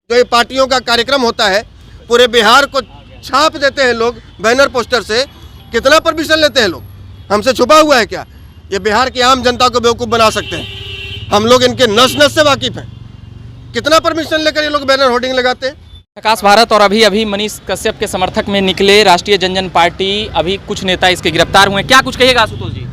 जो ये पार्टियों का कार्यक्रम होता है, पूरे बिहार को छाप देते हैं लोग बैनर पोस्टर से। कितना परमिशन लेते हैं लोग? हमसे छुपा हुआ है क्या? ये बिहार की आम जनता को बेवकूफ़ बना सकते हैं। हम लोग इनके नस नस से वाकिफ़ हैं। कितना परमिशन लेकर ये लोग बैनर होर्डिंग लगाते हैं? प्रकाश भारत और अभी मनीष कश्यप के समर्थक में निकले राष्ट्रीय जनजन पार्टी, अभी कुछ नेता इसके गिरफ्तार हुए। क्या कुछ कहिएगा आशुतोष जी?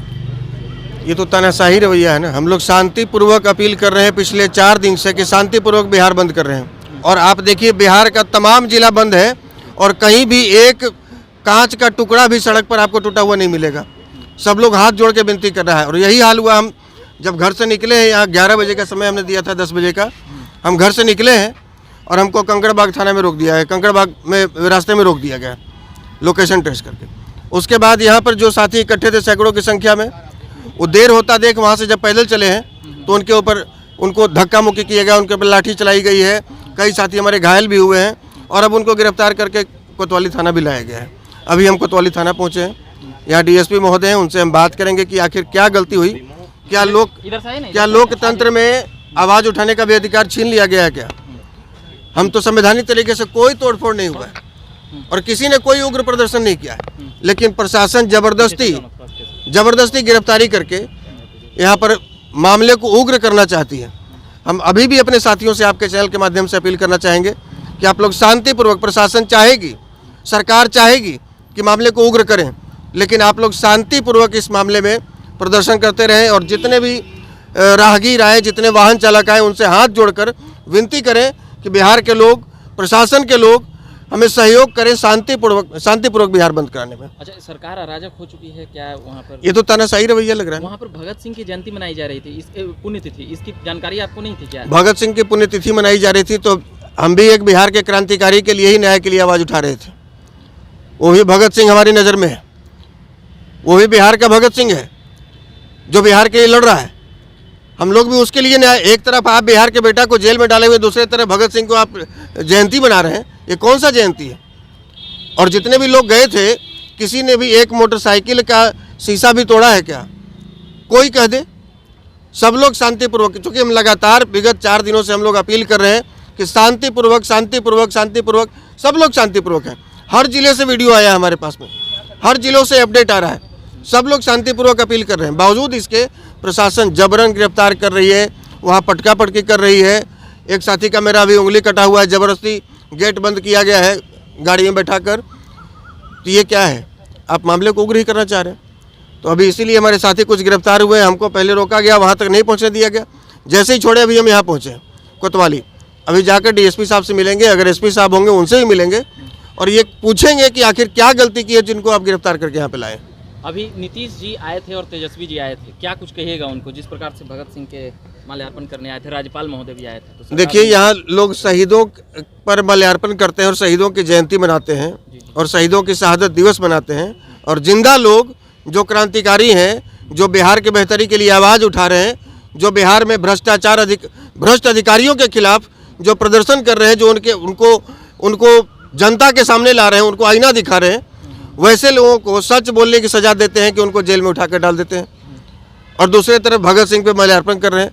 ये तो तानाशाही रवैया है ना। हम लोग शांतिपूर्वक अपील कर रहे हैं पिछले 4 दिन से कि शांतिपूर्वक बिहार बंद कर रहे हैं, और आप देखिए बिहार का तमाम जिला बंद है और कहीं भी एक कांच का टुकड़ा भी सड़क पर आपको टूटा हुआ नहीं मिलेगा। सब लोग हाथ जोड़ के विनती कर रहा है। और यही हाल हुआ, हम जब घर से निकले हैं, यहाँ 11 बजे का समय हमने दिया था, 10 बजे का हम घर से निकले हैं और हमको कंकड़बाग थाना में रोक दिया है। कंकड़बाग में रास्ते में रोक दिया गया लोकेशन ट्रेस करके। उसके बाद यहाँ पर जो साथी इकट्ठे थे सैकड़ों की संख्या में, वो देर होता देख वहाँ से जब पैदल चले हैं तो उनको धक्का मुक्की किया गया, उनके ऊपर लाठी चलाई गई है। कई साथी हमारे घायल भी हुए हैं और अब उनको गिरफ्तार करके कोतवाली थाना भी लाया गया है। अभी हम कोतवाली थाना पहुँचे हैं, यहाँ डीएसपी महोदय हैं, उनसे हम बात करेंगे कि आखिर क्या गलती हुई, क्या लोकतंत्र में आवाज़ उठाने का भी अधिकार छीन लिया गया है क्या? हम तो संवैधानिक तरीके से कोई तोड़फोड़ नहीं हुआ है और किसी ने कोई उग्र प्रदर्शन नहीं किया है, लेकिन प्रशासन जबरदस्ती गिरफ्तारी करके यहाँ पर मामले को उग्र करना चाहती है। हम अभी भी अपने साथियों से आपके चैनल के माध्यम से अपील करना चाहेंगे कि आप लोग शांतिपूर्वक, प्रशासन चाहेगी, सरकार चाहेगी कि मामले को उग्र करें, लेकिन आप लोग शांतिपूर्वक इस मामले में प्रदर्शन करते रहें और जितने भी राहगीर आए, जितने वाहन चालक आए, उनसे हाथ जोड़कर विनती करें कि बिहार के लोग, प्रशासन के लोग हमें सहयोग करें शांतिपूर्वक बिहार बंद कराने में। अच्छा, सरकार अराजक हो चुकी है क्या वहाँ पर? ये तो तानाशाही रवैया लग रहा है। वहाँ पर भगत सिंह की जयंती मनाई जा रही थी, इस पुण्यतिथि, इसकी जानकारी आपको नहीं थी क्या? भगत सिंह की पुण्यतिथि मनाई जा रही थी तो हम भी एक बिहार के क्रांतिकारी के लिए ही, न्याय के लिए आवाज़ उठा रहे थे। वो भी भगत सिंह हमारी नज़र में है, वो भी बिहार का भगत सिंह है जो बिहार के लिए लड़ रहा है। हम लोग भी उसके लिए न्याय। एक तरफ आप बिहार के बेटा को जेल में डाले हुए, दूसरी तरफ भगत सिंह को आप जयंती बना रहे हैं। ये कौन सा जयंती है? और जितने भी लोग गए थे, किसी ने भी एक मोटरसाइकिल का शीशा भी तोड़ा है क्या? कोई कह दे। सब लोग शांतिपूर्वक, क्योंकि हम लगातार विगत 4 दिनों से हम लोग अपील कर रहे हैं कि शांतिपूर्वक सब लोग शांतिपूर्वक हैं। हर जिले से वीडियो आया हमारे पास में, हर जिलों से अपडेट आ रहा है, सब लोग शांतिपूर्वक अपील कर रहे हैं। बावजूद इसके प्रशासन जबरन गिरफ्तार कर रही है, वहाँ पटका पटकी कर रही है। एक साथी का मेरा अभी उंगली कटा हुआ है, ज़बरदस्ती गेट बंद किया गया है गाड़ी में बैठाकर। तो ये क्या है? आप मामले को उग्र ही करना चाह रहे हैं। तो अभी इसीलिए हमारे साथी कुछ गिरफ्तार हुए, हमको पहले रोका गया, वहाँ तक नहीं पहुँचने दिया गया। जैसे ही छोड़े अभी हम यहाँ पहुँचे कोतवाली। अभी जाकर डीएसपी साहब से मिलेंगे, अगर एसपी साहब होंगे उनसे भी मिलेंगे और ये पूछेंगे कि आखिर क्या गलती की है जिनको आप गिरफ्तार करके यहाँ पे लाए। अभी नीतीश जी आए थे और तेजस्वी जी आए थे, क्या कुछ कहिएगा उनको, जिस प्रकार से भगत सिंह के माल्यार्पण करने आए थे, राज्यपाल महोदय भी आए थे? तो देखिए, यहाँ लोग शहीदों पर माल्यार्पण करते हैं और शहीदों की जयंती मनाते हैं और शहीदों की शहादत दिवस मनाते हैं, और जिंदा लोग जो क्रांतिकारी हैं, जो बिहार के बेहतरी के लिए आवाज़ उठा रहे हैं, जो बिहार में भ्रष्ट अधिकारियों के खिलाफ जो प्रदर्शन कर रहे हैं, जो उनको जनता के सामने ला रहे हैं, उनको आईना दिखा रहे हैं, वैसे लोगों को सच बोलने की सजा देते हैं कि उनको जेल में उठाकर डाल देते हैं। और दूसरी तरफ भगत सिंह पे माल्यार्पण कर रहे हैं।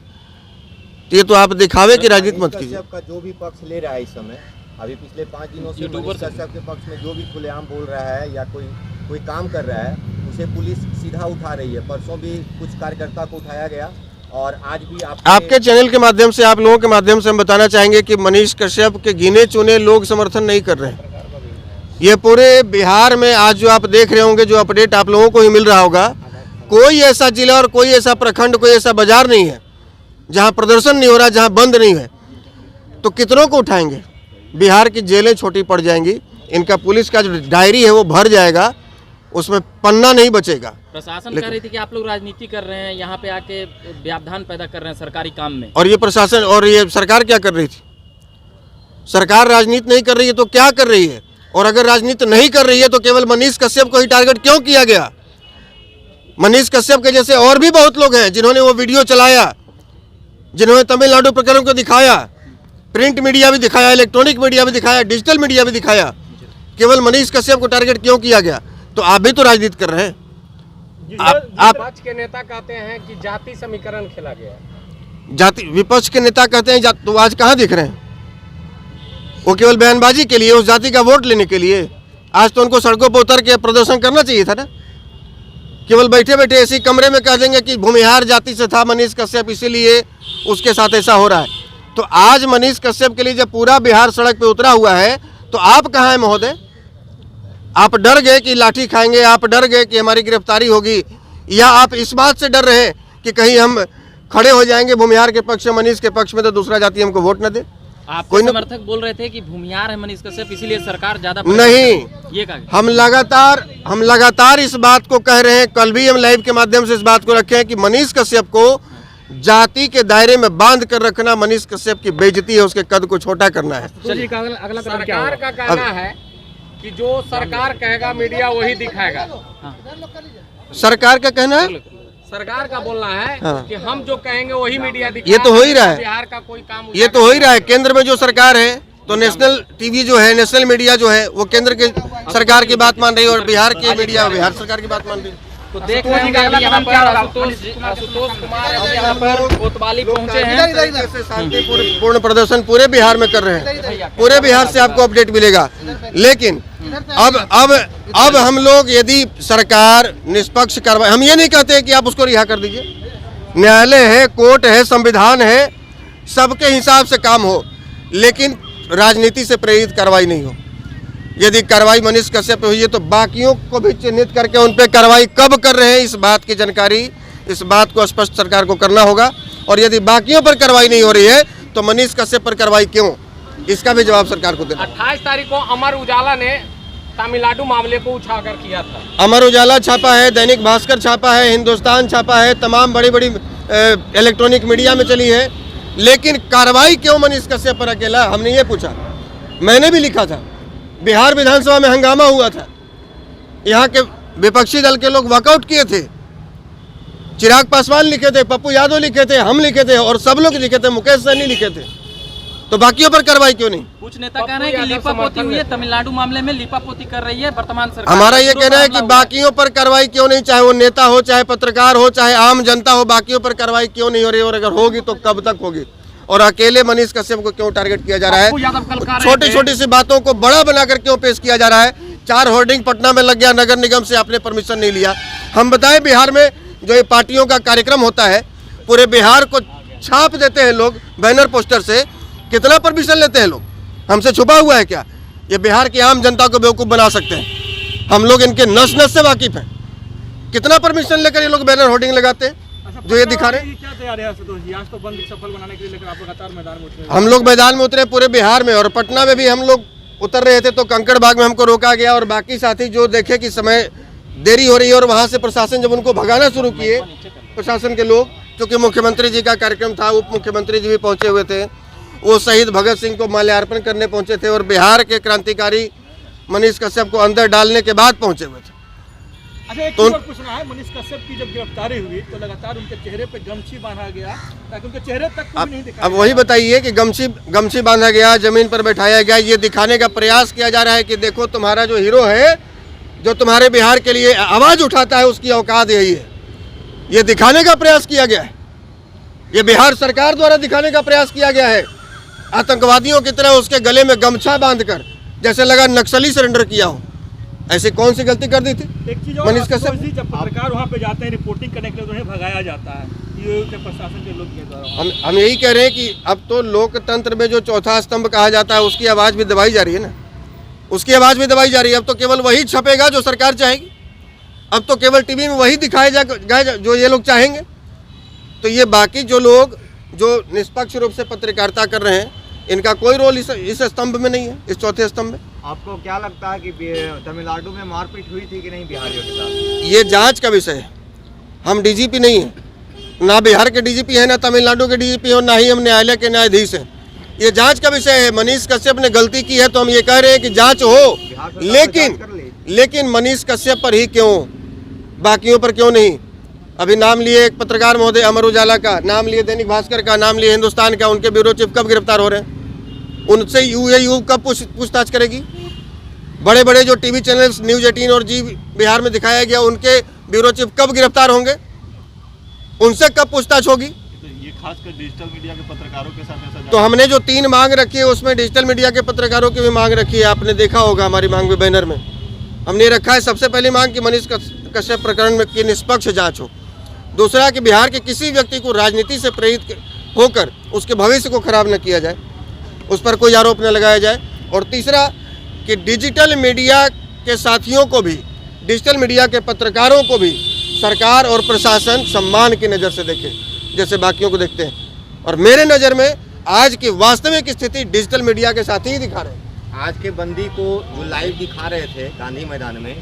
तो ये तो आप दिखावे की राजनीति मत कीजिए। का जो भी पक्ष ले रहा है इस समय, अभी पिछले 5 दिनों से मनीष कश्यप के पक्ष में जो भी खुलेआम बोल रहा है या कोई काम कर रहा है, उसे पुलिस सीधा उठा रही है। परसों भी कुछ कार्यकर्ता को उठाया गया और आज भी आपके चैनल के माध्यम से, आप लोगों के माध्यम से हम बताना चाहेंगे कि मनीष कश्यप के गिने चुने लोग समर्थन नहीं कर रहे हैं। ये पूरे बिहार में आज जो आप देख रहे होंगे, जो अपडेट आप लोगों को ही मिल रहा होगा, कोई ऐसा जिला और कोई ऐसा प्रखंड, कोई ऐसा बाजार नहीं है जहां प्रदर्शन नहीं हो रहा, जहां बंद नहीं है। तो कितनों को उठाएंगे? बिहार की जेलें छोटी पड़ जाएंगी, इनका पुलिस का जो डायरी है वो भर जाएगा, उसमें पन्ना नहीं बचेगा। प्रशासन कह रही थी कि आप लोग राजनीति कर रहे हैं, यहाँ पे आके व्यवधान पैदा कर रहे हैं सरकारी काम में। और ये प्रशासन और ये सरकार क्या कर रही थी? सरकार राजनीति नहीं कर रही है तो क्या कर रही है? और अगर राजनीति नहीं कर रही है तो केवल मनीष कश्यप को ही टारगेट क्यों किया गया? मनीष कश्यप के जैसे और भी बहुत लोग हैं जिन्होंने वो वीडियो चलाया, जिन्होंने तमिलनाडु प्रकरण को दिखाया, प्रिंट मीडिया भी दिखाया, इलेक्ट्रॉनिक मीडिया भी दिखाया, डिजिटल मीडिया भी दिखाया। केवल मनीष कश्यप को टारगेट क्यों किया गया? तो आप भी तो राजनीति कर रहे हैं। विपक्ष के नेता कहते हैं कि जाति समीकरण खेला गया। विपक्ष के नेता कहते हैं तो आज कहाँ दिख रहे हैं? वो केवल बयानबाजी के लिए, उस जाति का वोट लेने के लिए? आज तो उनको सड़कों पर उतर के प्रदर्शन करना चाहिए था ना। केवल बैठे बैठे ऐसे कमरे में कह देंगे कि भूमिहार जाति से था मनीष कश्यप, इसीलिए उसके साथ ऐसा हो रहा है। तो आज मनीष कश्यप के लिए जब पूरा बिहार सड़क पे उतरा हुआ है, तो आप कहाँ हैं महोदय? आप डर गए कि लाठी खाएंगे, आप डर गए कि हमारी गिरफ्तारी होगी, या आप इस बात से डर रहे कि कहीं हम खड़े हो जाएंगे भूमिहार के पक्ष में, मनीष के पक्ष में, तो दूसरा जाति हमको वोट न दे? आपके समर्थक बोल रहे थे कि भूमिहार है मनीष कश्यप, इसीलिए सरकार ज्यादा नहीं, ये कहा। हम लगातार इस बात को कह रहे हैं। कल भी हम लाइव के माध्यम से इस बात को रखे हैं कि मनीष कश्यप को जाति के दायरे में बांध कर रखना मनीष कश्यप की बेइज्जती है, उसके कद को छोटा करना है। चलिए अगला सरकार का कहना है कि जो सरकार कहेगा मीडिया वही दिखाएगा। सरकार का कहना है, सरकार का बोलना है हाँ। कि हम जो कहेंगे वही मीडिया दिखाएगा। ये तो हो ही रहा है, बिहार का कोई काम, ये तो हो ही रहा है। केंद्र में जो सरकार है, तो नेशनल टीवी जो है, नेशनल मीडिया जो है, वो केंद्र के सरकार की बात मान रही है, और बिहार की मीडिया बिहार सरकार की बात मान रही है। तो देख रहे हैं कि यहाँ पर आशुतोष कुमार यहाँ पर कोतवाली पहुँचे हैं। शांतिपूर्ण प्रदर्शन पूरे बिहार में कर रहे हैं, पूरे बिहार से आपको अपडेट मिलेगा। लेकिन अब हम लोग, यदि सरकार निष्पक्ष कार्रवाई, हम ये नहीं कहते कि आप उसको रिहा कर दीजिए। न्यायालय है, कोर्ट है, संविधान है, सबके हिसाब से काम हो, लेकिन राजनीति से प्रेरित कार्रवाई नहीं हो। यदि कार्रवाई मनीष कश्यप पे हुई है, तो बाकियों को भी चिन्हित करके उन पे कार्रवाई कब कर रहे हैं, इस बात की जानकारी, इस बात को स्पष्ट सरकार को करना होगा। और यदि बाकियों पर कार्रवाई नहीं हो रही है, तो मनीष कश्यप पर कार्रवाई क्यों, इसका भी जवाब सरकार को देना। 28 तारीख को अमर उजाला ने तमिलनाडु मामले को उछाकर किया था। अमर उजाला छापा है, दैनिक भास्कर छापा है, हिंदुस्तान छापा है, तमाम बड़ी बड़ी इलेक्ट्रॉनिक मीडिया में चली है, लेकिन कार्रवाई क्यों मनीष कश्यप पर अकेला, हमने ये पूछा। मैंने भी लिखा था, बिहार विधानसभा में हंगामा हुआ था, यहाँ के विपक्षी दल के लोग वॉकआउट किए थे, चिराग पासवान लिखे थे, पप्पू यादव लिखे थे, हम लिखे थे, और सब लोग लिखे थे, मुकेश सहनी लिखे थे। तो बाकियों पर कार्रवाई क्यों नहीं? कुछ नेता कह रहे हैं कि लीपापोती हुई है, तमिलनाडु मामले में लीपापोती कर रही है वर्तमान सरकार। हमारा ये कहना है कि बाकियों पर कार्रवाई क्यों नहीं, चाहे वो नेता हो, चाहे पत्रकार हो, चाहे आम जनता हो, बाकियों पर कार्रवाई क्यों नहीं हो रही, और अगर होगी तो कब तक होगी, और अकेले मनीष कश्यप को क्यों टारगेट किया जा रहा है? छोटी छोटी सी बातों को बड़ा बनाकर क्यों पेश किया जा रहा है? 4 होर्डिंग पटना में लग गया, नगर निगम से आपने परमिशन नहीं लिया। हम बताएं, बिहार में जो ये पार्टियों का कार्यक्रम होता है, पूरे बिहार को छाप देते हैं लोग बैनर पोस्टर से, कितना परमिशन लेते हैं लोग? हमसे छुपा हुआ है क्या? ये बिहार की आम जनता को बेवकूफ़ बना सकते हैं। हम लोग इनके नस नस से वाकिफ हैं। कितना परमिशन लेकर ये लोग बैनर होर्डिंग लगाते हैं जो ये दिखा रहे हैं? क्या तैयारी है आशुतोष जी? आज तो बंद सफल बनाने के लिए, लेकिन आप लगातार मैदान में उतरे। हम लोग मैदान में उतरे पूरे बिहार में, और पटना में भी हम लोग उतर रहे थे, तो कंकड़बाग में हमको रोका गया, और बाकी साथी जो देखे कि समय देरी हो रही है, और वहाँ से प्रशासन जब उनको भगाना शुरू किए, प्रशासन के लोग, क्योंकि मुख्यमंत्री जी का कार्यक्रम था, उप मुख्यमंत्री जी भी पहुँचे हुए थे, वो शहीद भगत सिंह को माल्यार्पण करने पहुंचे थे, और बिहार के क्रांतिकारी मनीष कश्यप को अंदर डालने के बाद पहुंचे हुए थे। अच्छा, एक चीज और पूछना है, मनीष कश्यप की जब गिरफ्तारी हुई तो लगातार उनके चेहरे पे गमछी बांधा गया, ताकि उनके चेहरे तक को भी नहीं दिखाया। अब वही बताइए कि गमछी बांधा गया, जमीन पर बैठाया गया, ये दिखाने का प्रयास किया जा रहा है कि देखो तुम्हारा जो हीरो है, जो तुम्हारे बिहार के लिए आवाज उठाता है, उसकी औकात यही है। ये दिखाने का प्रयास किया गया है, ये बिहार सरकार द्वारा दिखाने का प्रयास किया गया है। आतंकवादियों की तरह उसके गले में गमछा बांधकर, जैसे लगा नक्सली सरेंडर किया हो। ऐसी कौन सी गलती कर दी थी एक चीज मनीष कश्यप? जब पत्रकार वहाँ पे जाते हैं रिपोर्टिंग करने के लिए, तो उन्हें भगाया जाता है ये प्रशासन के लोग के द्वारा। हम यही कह रहे हैं कि अब तो लोकतंत्र में जो चौथा स्तंभ कहा जाता है, उसकी आवाज़ भी दबाई जा रही है ना, उसकी आवाज़ भी दबाई जा रही है। अब तो केवल वही छपेगा जो सरकार चाहेगी, अब तो केवल टीवी में वही दिखाया जाएगा जो ये लोग चाहेंगे। तो ये बाकी जो लोग जो निष्पक्ष रूप से पत्रकारिता कर रहे हैं, इनका कोई रोल इस स्तंभ में नहीं है, इस चौथे स्तंभ में। आपको क्या लगता है कि तमिलनाडु में मारपीट हुई थी कि नहीं बिहारियों के साथ? ये जांच का विषय है। हम डीजीपी नहीं हैं, ना बिहार के डीजीपी हैं, ना तमिलनाडु के डीजीपी हैं, और ना ही हम न्यायालय के न्यायाधीश हैं। ये जांच का विषय है। मनीष कश्यप ने गलती की है तो हम ये कह रहे हैं कि जांच हो, लेकिन मनीष कश्यप पर ही क्यों, बाकियों पर क्यों नहीं? अभी नाम लिए एक पत्रकार महोदय अमर उजाला का, नाम लिए दैनिक भास्कर का, नाम लिए हिंदुस्तान का, उनके ब्यूरो चीफ कब गिरफ्तार हो रहे हैं? उनसे यूएयू कब पूछताछ करेगी? बड़े बड़े जो टीवी चैनल्स न्यूज़ 18 और जी बिहार में दिखाया गया, उनके ब्यूरो चीफ कब गिरफ्तार होंगे? उनसे कब पूछताछ होगी? खासकर डिजिटल मीडिया के पत्रकारों के साथ ऐसा तो हमने जो 3 मांग रखी है उसमें डिजिटल मीडिया के पत्रकारों की भी मांग रखी है। आपने देखा होगा हमारी मांग में बैनर में हमने रखा है सबसे पहली मांग कि मनीष कश्यप प्रकरण में की निष्पक्ष जांच हो। दूसरा कि बिहार के किसी व्यक्ति को राजनीति से प्रेरित होकर उसके भविष्य को खराब न किया जाए, उस पर कोई आरोप न लगाया जाए। और तीसरा कि डिजिटल मीडिया के साथियों को भी, डिजिटल मीडिया के पत्रकारों को भी सरकार और प्रशासन सम्मान की नज़र से देखे जैसे बाकियों को देखते हैं। और मेरे नज़र में आज की वास्तविक स्थिति डिजिटल मीडिया के साथ ही दिखा रहे हैं। आज के बंदी को जो लाइव दिखा रहे थे गांधी मैदान में,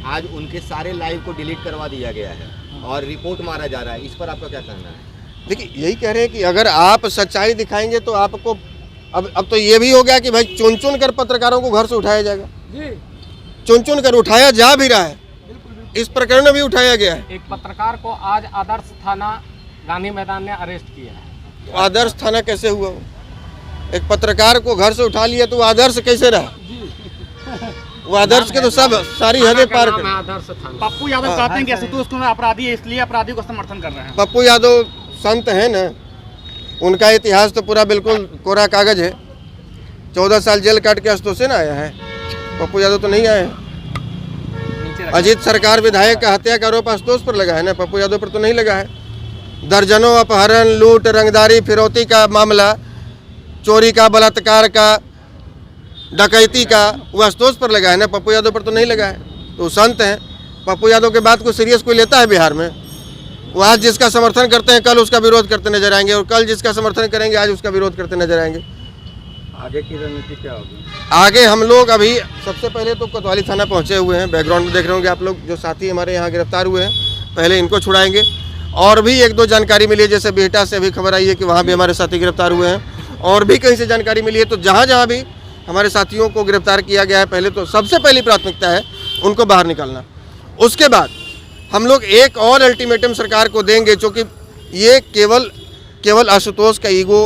आज उनके सारे लाइव को डिलीट करवा दिया गया है और रिपोर्ट मारा जा रहा है। इस पर आपका क्या कहना है? देखिए यही कह रहे हैं कि अगर आप सच्चाई दिखाएंगे तो आपको अब तो ये भी हो गया कि भाई चुन चुन कर पत्रकारों को घर से उठाया जाएगा। चुन चुन कर उठाया जा भी रहा है, इस प्रकरण में भी उठाया गया है। एक पत्रकार को आज आदर्श थाना गांधी मैदान ने अरेस्ट किया है। तो आदर्श थाना कैसे हुआ? एक पत्रकार को घर से उठा लिया तो वो आदर्श कैसे रहा? वो आदर्श के तो सब सारी हदें पार कर। आदर्श थाना। पप्पू यादव कहते हैं कि आशुतोष कुमार अपराधी है, इसलिए अपराधी को समर्थन कर रहे हैं। पप्पू यादव संत है ना, उनका इतिहास तो पूरा बिल्कुल कोरा कागज है। 14 साल जेल काट के आशुतोष से ना आया है, पप्पू यादव तो नहीं आए हैं। अजीत सरकार विधायक का हत्या का आरोप आशुतोष पर लगा है ना, पप्पू यादव पर तो नहीं लगा है। दर्जनों अपहरण, लूट, रंगदारी, फिरौती का मामला, चोरी का, बलात्कार का, डकैती का वो आशुतोष पर लगा है ना, पप्पू यादव पर तो नहीं लगा है। तो संत हैं, पप्पू यादव के बात को सीरियस कोई लेता है बिहार में? वो आज जिसका समर्थन करते हैं कल उसका विरोध करते नजर आएंगे, और कल जिसका समर्थन करेंगे आज उसका विरोध करते नजर आएंगे। आगे की रणनीति क्या होगी? आगे हम लोग अभी सबसे पहले तो कोतवाली थाना पहुंचे हुए हैं। बैकग्राउंड में देख रहे होंगे आप लोग, जो साथी हमारे यहाँ गिरफ्तार हुए हैं, पहले इनको छुड़ाएंगे। और भी 1-2 जानकारी मिली है, जैसे बिहटा से अभी खबर आई है कि वहाँ भी हमारे साथी गिरफ्तार हुए हैं, और भी कहीं से जानकारी मिली है। तो जहाँ जहाँ भी हमारे साथियों को गिरफ्तार किया गया है, पहले तो सबसे पहली प्राथमिकता है उनको बाहर निकालना। उसके बाद हम लोग एक और अल्टीमेटम सरकार को देंगे, क्योंकि ये केवल आशुतोष का ईगो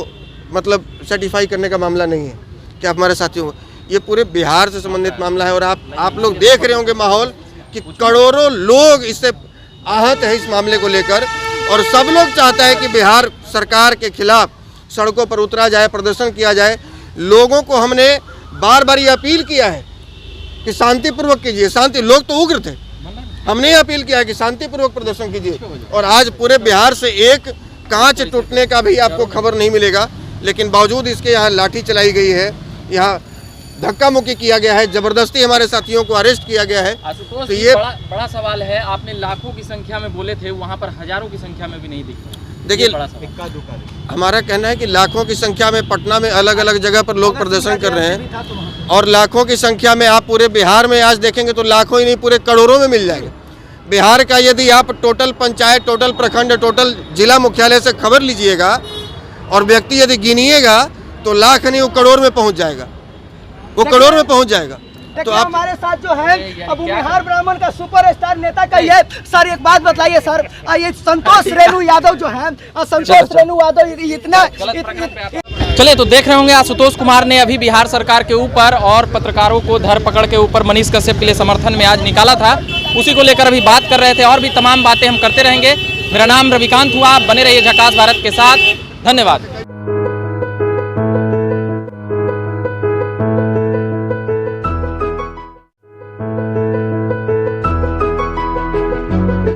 मतलब सर्टिफाई करने का मामला नहीं है कि आप हमारे साथियों को, ये पूरे बिहार से संबंधित मामला है। और आप लोग देख रहे होंगे माहौल कि करोड़ों लोग इससे आहत है इस मामले को लेकर, और सब लोग चाहता है कि बिहार सरकार के खिलाफ सड़कों पर उतरा जाए, प्रदर्शन किया जाए। लोगों को हमने बार बार ये अपील किया है कि शांतिपूर्वक कीजिए, शांति, लोग तो उग्र थे, हमने ये अपील किया है कि शांतिपूर्वक प्रदर्शन कीजिए। और आज पूरे बिहार से एक कांच टूटने का भी आपको खबर नहीं मिलेगा, लेकिन बावजूद इसके यहाँ लाठी चलाई गई है, यहाँ धक्का मुक्की किया गया है, जबरदस्ती हमारे साथियों को अरेस्ट किया गया है। आशुतोष तो जी, ये बड़ा सवाल है, आपने लाखों की संख्या में बोले थे, वहाँ पर हजारों की संख्या में भी नहीं दिख रहे। देखिए हमारा कहना है कि लाखों की संख्या में पटना में अलग अलग जगह पर लोग प्रदर्शन कर रहे हैं, और लाखों की संख्या में आप पूरे बिहार में आज देखेंगे तो लाखों ही नहीं पूरे करोड़ों में मिल जाएंगे। बिहार का यदि आप टोटल पंचायत, टोटल प्रखंड, टोटल जिला मुख्यालय से खबर लीजिएगा और व्यक्ति यदि गिनिएगा तो लाख नहीं, वो करोड़ में पहुंच जाएगा, वो करोड़ में पहुंच जाएगा। तो हमारे साथ जो है अब बिहार ब्राह्मण का सुपरस्टार नेता का ये सर एक बात बताइए सर, ये संतोष रेणु यादव जो है, संतोष रेणु यादव इतना चलिए, तो देख रहे होंगे आशुतोष कुमार ने अभी बिहार सरकार के ऊपर और पत्रकारों को धरपकड़ के ऊपर मनीष कश्यप के लिए समर्थन में आज निकाला था, उसी को लेकर अभी बात कर रहे थे। और भी तमाम बातें हम करते रहेंगे। मेरा नाम रविकांत हुआ, आप बने रहिए झकास भारत के साथ। धन्यवाद।